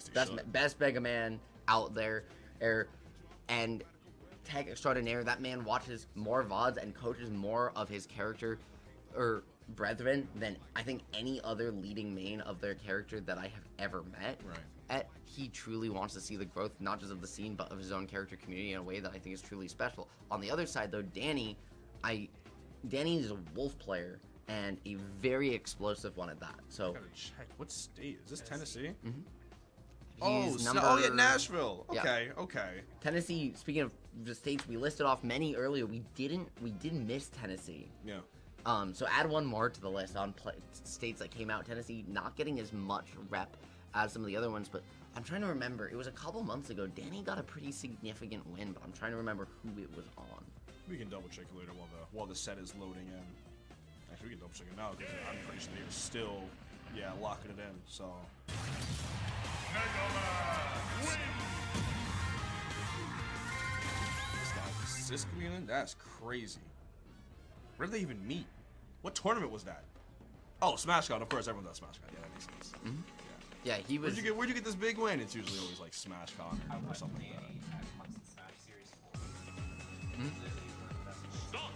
best Mega Man out there, and tag extraordinaire. That man watches more VODs and coaches more of his character or brethren than I think any other leading main of their character that I have ever met. Right. He truly wants to see the growth, not just of the scene, but of his own character community in a way that I think is truly special. On the other side, though, Dany is a Wolf player and a very explosive one at that. So I gotta check. What state is this? Tennessee? Mm-hmm. Oh, yeah, Nashville. Okay, okay. Tennessee. Speaking of the states we listed off many earlier, we did miss Tennessee. Yeah. So add one more to the list on states that came out. Tennessee not getting as much rep as some of the other ones, but I'm trying to remember. It was a couple months ago. Dany got a pretty significant win, but I'm trying to remember who it was on. We can double check later while the set is loading in. Actually, we can double check it now because I'm pretty sure they're still, locking it in. So. This community, that's crazy. Where did they even meet? What tournament was that? Oh, SmashCon. Of course, everyone does SmashCon. Yeah, that makes sense. Mm-hmm. Yeah, he was. Where'd you get this big win? It's usually always like SmashCon or something like that. Mm-hmm.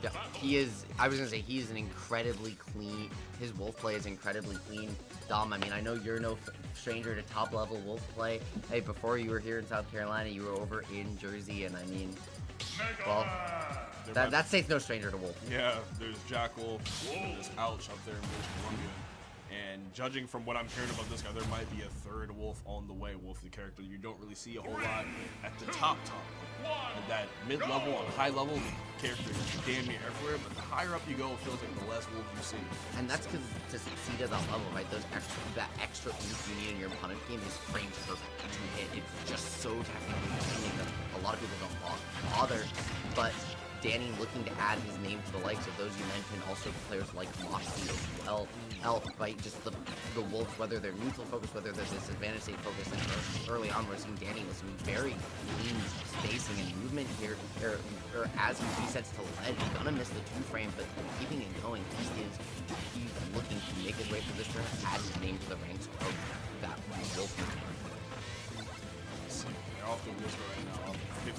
Yeah, he is. I was gonna say he is an incredibly clean. His Wolf play is incredibly clean. Dom, I mean, I know you're no stranger to top level Wolf play. Hey, before you were here in South Carolina, you were over in Jersey, and I mean, well, that state's no stranger to Wolf. Yeah, there's Jackal, there's Ouch up there in British Columbia. And judging from what I'm hearing about this guy, there might be a third Wolf on the way. Wolf, the character you don't really see a whole lot at the top. At that mid-level and high-level, the character is damn near everywhere, but the higher up you go, it feels like the less Wolf you see. And that's because to succeed at that level, right, that extra oomph you need in your opponent game is frame perfect to hit. It's just so technically something that a lot of people don't bother, but Dany looking to add his name to the likes of those you mentioned, also players like Moxie as well. Right? Just the Wolves, whether they're neutral focused, whether they're disadvantage state focused, and early on we're seeing Dany with some very clean spacing and movement here, or as he resets to ledge, he's gonna miss the 2-frame, but keeping it going, he's looking to make his way through this turn, add his name to the ranks of that Wolf. They're off the whisper right now, 50+%.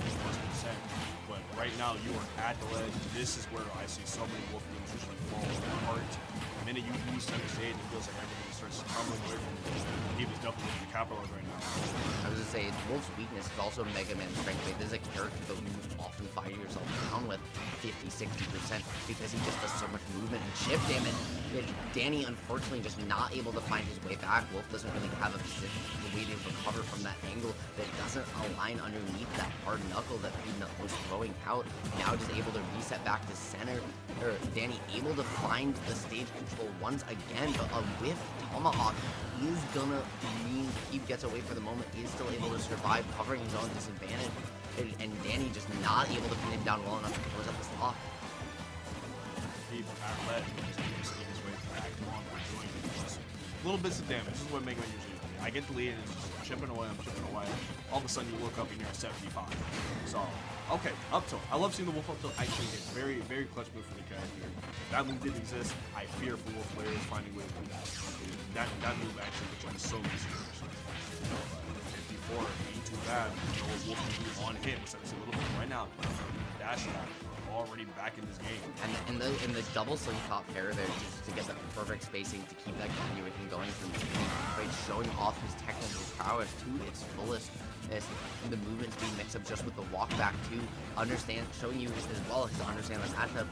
But right now, you are at the ledge. This is where I see so many Wolf games usually fall apart. The minute you lose center stage, it feels like everything starts tumbling away from you. He was definitely looking to capitalize right now. I was gonna say, Wolf's weakness is also Mega Man's strength. This is a character that you often find yourself down with 50-60% because he just does so much movement and shift damage. Dany, unfortunately, just not able to find his way back. Wolf doesn't really have a way to recover from that angle that doesn't align underneath that hard knuckle that Peabnut was throwing out. Now just able to reset back to center. Dany able to find the stage control once again, but a whiff tomahawk is gonna mean Peab gets away for the moment, is still able to survive, covering his own disadvantage, and Dany just not able to pin him down well enough to close up this lock. Peab at ledge, just able to sneak his way back on by doing little bits of damage. This is what Mega Man usually does. I get the lead and just chipping away, I'm chipping away. All of a sudden you look up and you're at 75. So, okay, up tilt. I love seeing the Wolf up tilt actually hit. Very, very clutch move for the character. If that move didn't exist, I fear for Wolf players finding ways to do that. That move actually gets you in so many situations. 54 ain't too bad. You know what Wolf can do on hit, so it's a little bit right now. Dash attack. Already back in this game. And the double slingshot pair there just to get the perfect spacing to keep that continuation going from the beginning, right? Showing off his technical prowess to its fullest. The movement speed mix up just with the walk back too. Showing you as well as to understand the matchup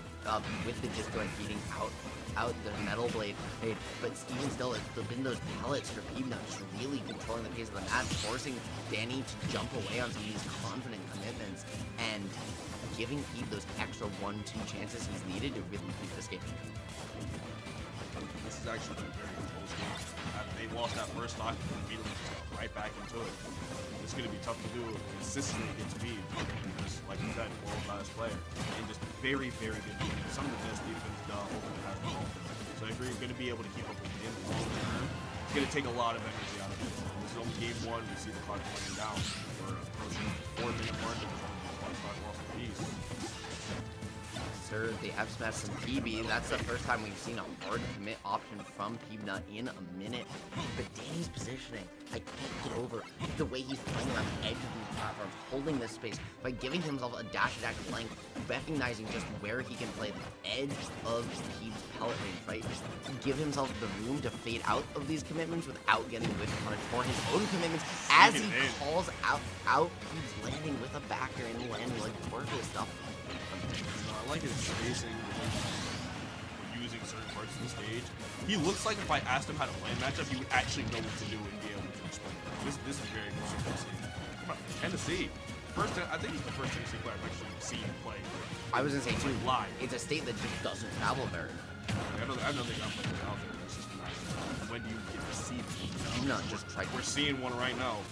with the disjoint beating out the metal blade. But even still, it's been those pellets for Peabnut just really controlling the pace of the match, forcing Dany to jump away on some of these confident commitments and giving Peab those extra 1-2 chances he's needed to really keep this game. This is actually a very close game. They lost that first stock and immediately just got right back into it. It's going to be tough to do consistently against Peab. Just like you said, world-class player. And just very, very good defense. Some of the best defense Open has the ball. So if you're going to be able to keep up with him long term, it's going to take a lot of energy out of it. This is only game 1. We see the clock running down. We're approaching the 4-minute mark. Sir, the F smash from PB. That's the first time we've seen a hard commit option from Peabnut in a minute. But Dany's positioning, I can't get over the way he's playing around the edge of these platforms, holding this space by giving himself a dash attack flank, recognizing just where he can play the edge of Peab's pellet range, right? Give himself the room to fade out of these commitments without getting whiff punished for his own commitments as he calls out Peab's landing with a backer and landing like torture stuff. I like his spacing, using certain parts of the stage. He looks like if I asked him how to play a matchup, he would actually know what to do and be able to explain it. This is very good to see. Tennessee. I think he's the first Tennessee player I've actually seen play. I was gonna say too, live. It's a state that just doesn't travel very. I know they got players out there. That's just not. When do you get to see them? Peabnut just tried. We're seeing one right now.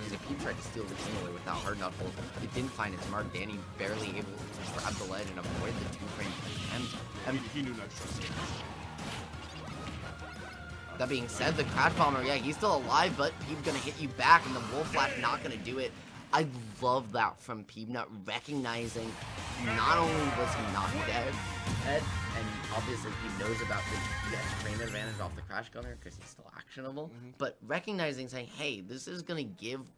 Peab tried to steal the game away without hard enough hold. It didn't find its mark. Dany barely able to grab the ledge and avoid the 2-frame attempt. And he knew not to trust it. That being said, the Crash Bomber, yeah, he's still alive, but Peab's gonna hit you back, and the Wolf Flash not gonna do it. I love that from Peabnut, recognizing not only was he not dead, and obviously he knows about the frame advantage off the Crash Gunner because he's still actionable, but recognizing, saying, hey, this is going to give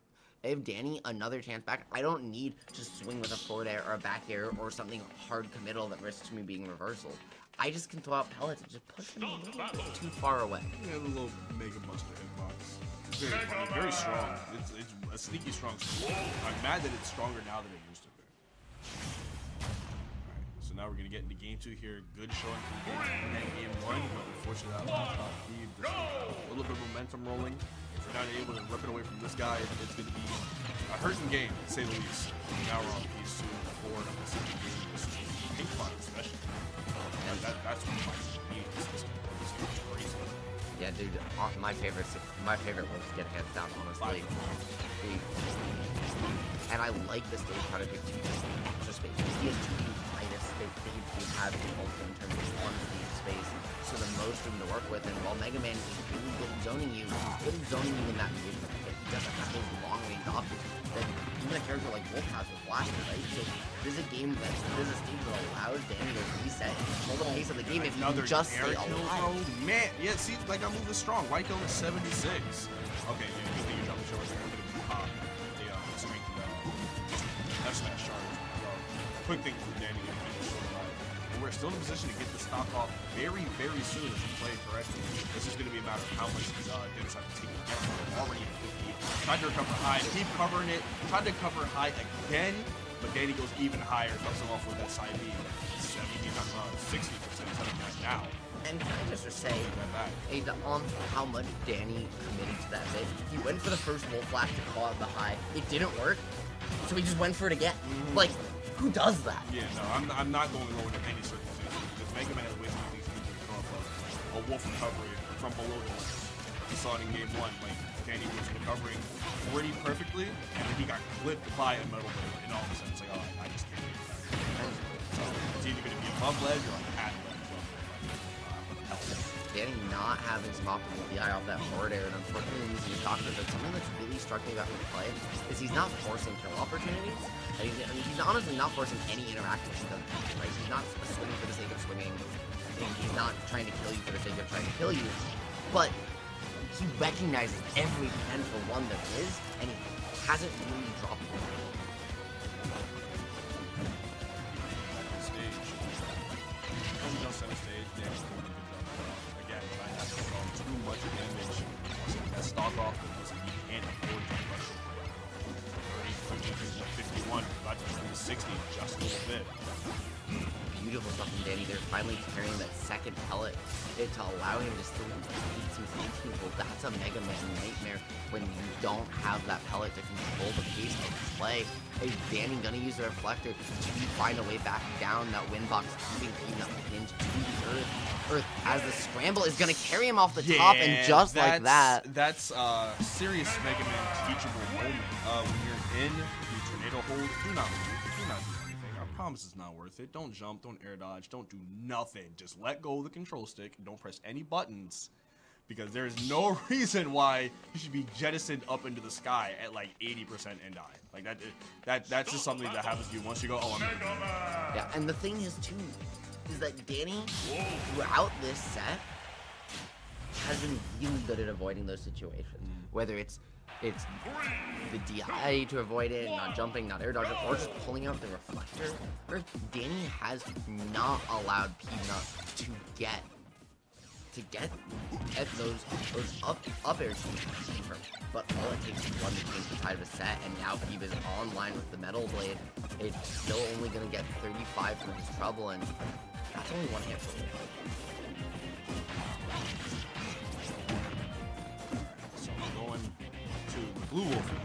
Dany another chance back. I don't need to swing with a forward air or a back air or something hard committal that risks me being reversal. I just can throw out pellets and just push him a little too far away. Yeah, a little Mega Buster hitbox. Very funny, very strong. It's a sneaky strong swing. I'm mad that it's stronger now than it used to be. Alright, so now we're going to get into game 2 here. Good showing from game 1, but unfortunately that last off Peab. Just a little bit of momentum rolling. If we're not able to rip it away from this guy, it's going to be a hurting game, to say the least. Now we're on piece 2 and 4 of the second game. This is pink fun, especially. That's what fun is. This is crazy. Yeah, dude, my favorite was get hands down, honestly. And I like the stage trying to pick 2 extra space. He has 2 minus they have also in terms of 1 stage space, so the most room to work with. And while Mega Man is really good at zoning you, he's good at zoning you in that mid bracket. He doesn't have those long range options that even a character like Wolf has with Blaster, right? So this is a game this is a stage that allows Dany to reset and control the pace of the game if you can just stay alive. Man, yeah, see, like I'm moving strong. Right kill is 76. Okay, yeah, good thing you dropped the show right there. I'm gonna the strength of that smash charge. Quick thing for Dany to finish alive. And we're still in a position to get the stock off very, very soon if we play correctly. This is gonna be a matter of how much Dennis have to take to get him. Already at 50. Tried to recover high, keep covering it. Tried to cover high again, but Dany goes even higher, cuts him off with that side B. 60% instead of that now. And can I just say, on how much Dany committed to that bit, he went for the first Wolf Flash to call out the high. It didn't work, so he just went for it again. Like, who does that? Yeah, no, I'm not going over to any circumstances because Mega Man has way too many things to come up a Wolf recovery from below the line. We saw it in game 1, like Dany was recovering pretty perfectly, and then he got clipped by a metal blade, and all of a sudden it's like, oh, I just can't do that. So it's either going to be above ledge or like at ledge. Dany not having some optimal DI off that forward air, and unfortunately losing the doctor, but something that's really struck me about his play is he's not forcing kill opportunities. He's honestly not forcing any interactions with them, right? He's not swinging for the sake of swinging. He's not trying to kill you for the sake of trying to kill you, but he recognizes every potential one there is, and he hasn't really dropped it. Too much damage. That stock off because he can't afford to rush it. 51, about to the 60, just a little bit. Beautiful stuff from Dany. They're finally carrying that second pellet to allow him to still beat some 18 people. That's a Mega Man nightmare when you don't have that pellet to control the pace of play. Is Dany gonna use the reflector to find a way back down that win box, keeping Peabnut pinned to the earth as the scramble is gonna carry him off the top, and just like that. That's a serious Mega Man teachable moment. When you're in the tornado hold, do not move, do not do anything. I promise it's not worth it. Don't jump, don't air dodge, don't do nothing. Just let go of the control stick, don't press any buttons. because there is no reason why he should be jettisoned up into the sky at like 80% and die. Like that's just something that happens to you once you go, oh, I'm gonna do that. Yeah, and the thing is too, is that Dany throughout this set has been really good at avoiding those situations. Whether it's the DI to avoid it, not jumping, not air dodging, or just pulling out the reflector. Or Dany has not allowed Peabnut to get at those up airs deeper. But all it takes is one to change the tide of a set, and now Peab is online with the Metal Blade. It's still only going to get 35 for his trouble, and that's only one hit for him. So I'm going to Blue Wolf now.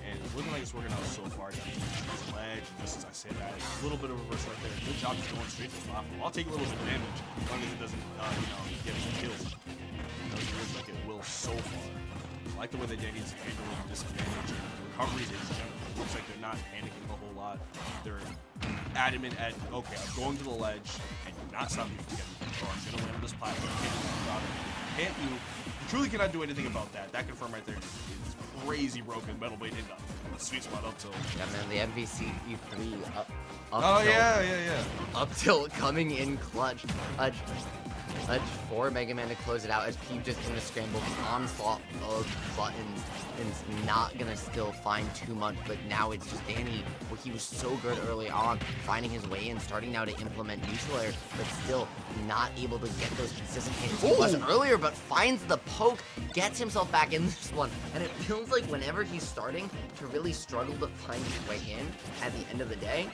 And it's looking like it's working out so far. Down this ledge, and just as I say that, a little bit of reverse right there. Good job just going straight to the left. I'll take a little bit of damage as long as it doesn't, get some kills. It looks like it will so far. I like the way that Dany's handling disadvantage and recoveries in general. It looks like they're not panicking a whole lot. They're adamant at, okay, I'm going to the ledge and do not stop me from getting control. I'm going to land on this platform. You truly cannot do anything about that. That confirm right there is crazy broken. Metal Blade hit up. Sweet spot up tilt. Yeah, man, the MVC E3 up oh, tilt, yeah. Up tilt coming in clutch. Clutch for Mega Man to close it out as Peab just in the scramble onslaught of buttons and is not gonna still find too much, but now it's just Dany, where he was so good early on, finding his way in, starting now to implement neutral air, but still not able to get those consistent hits he wasn't earlier, but finds the poke, gets himself back in this one, and it feels like whenever he's starting to really struggle to find his way in at the end of the day,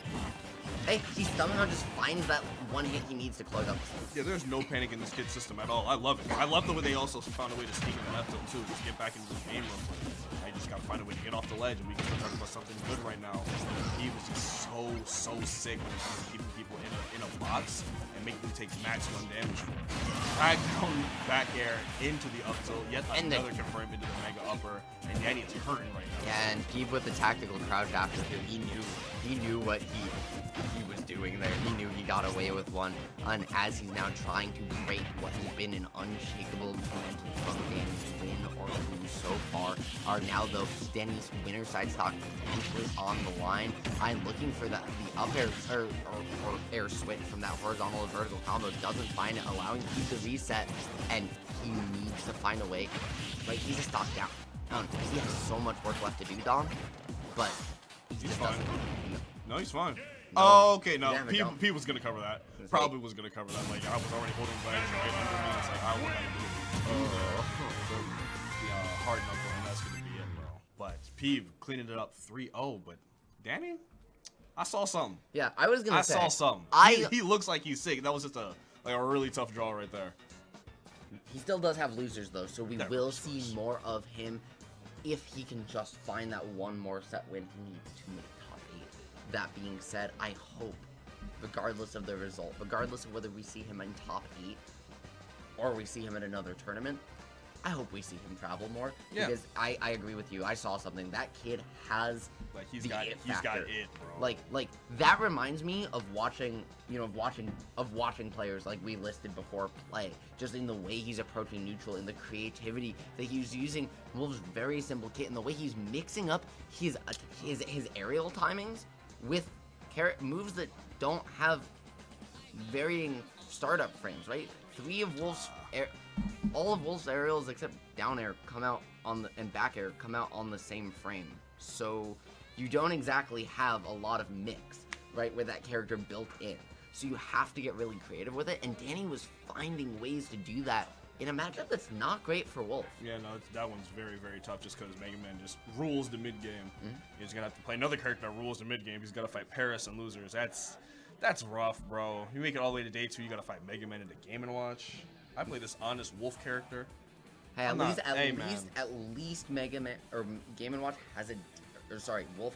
hey, he somehow just finds that one hit he needs to close up. Yeah, there's no panic in this kid's system at all. I love it. I love the way they also found a way to sneak in the left tilt too, just get back into the game real quick. I just gotta find a way to get off the ledge, and we can start talking about something good right now. He was just so sick when it comes to keeping people in a box and making them take maximum damage for it. Drag down back air into the up tilt, yet another confirm into the mega upper, and Dany is hurting right now. Yeah, and Peab with the tactical crouch after too. He knew what he was doing there. He knew he got away with one, and as he's now trying to break what has been an unshakable momentum from Dany's win or lose so far, are now though Dany's winner side stock potentially on the line. I'm looking for the up air or air switch from that horizontal and vertical combo, doesn't find it, allowing Peab to reset, and he needs to find a way. Like, he's a stock down. He has so much work left to do, Dom, but he's fine. No, he's fine. No. Oh, okay, no. Yeah, Peab was going to cover that. Probably was going to cover that. Like, I was already holding ledge right under me. It's like, I want to do it. Yeah, hard enough, and that's going to be it, bro. But Peab cleaning it up 3-0. But Dany, I saw something. Yeah, I was going to say. I saw something. He looks like he's sick. That was just a really tough draw right there. He still does have losers, though, so we will see more of him if he can just find that one more set win he needs to make top 8. That being said, I hope, regardless of the result, regardless of whether we see him in top 8 or we see him at another tournament, I hope we see him travel more. Yeah. Because I agree with you. I saw something. That kid has he's got it, bro. Like that reminds me of watching, watching players like we listed before play. Just in the way he's approaching neutral, in the creativity that he's using Wolf's very simple kit, and the way he's mixing up his aerial timings with moves that don't have varying startup frames, right? All of Wolf's aerials except down air come out and back air come out on the same frame. So you don't exactly have a lot of mix, right, with that character built in. So you have to get really creative with it, and Dany was finding ways to do that in a matchup that's not great for Wolf. Yeah, no, that one's very, very tough just because Mega Man just rules the mid game. He's gonna have to play another character that rules the mid game. He's gotta fight Paris and losers. That's rough, bro. You make it all the way to day 2, you gotta fight Mega Man in the Game & Watch. I play this honest Wolf character. Hey, at least Mega Man or Game & Watch has Wolf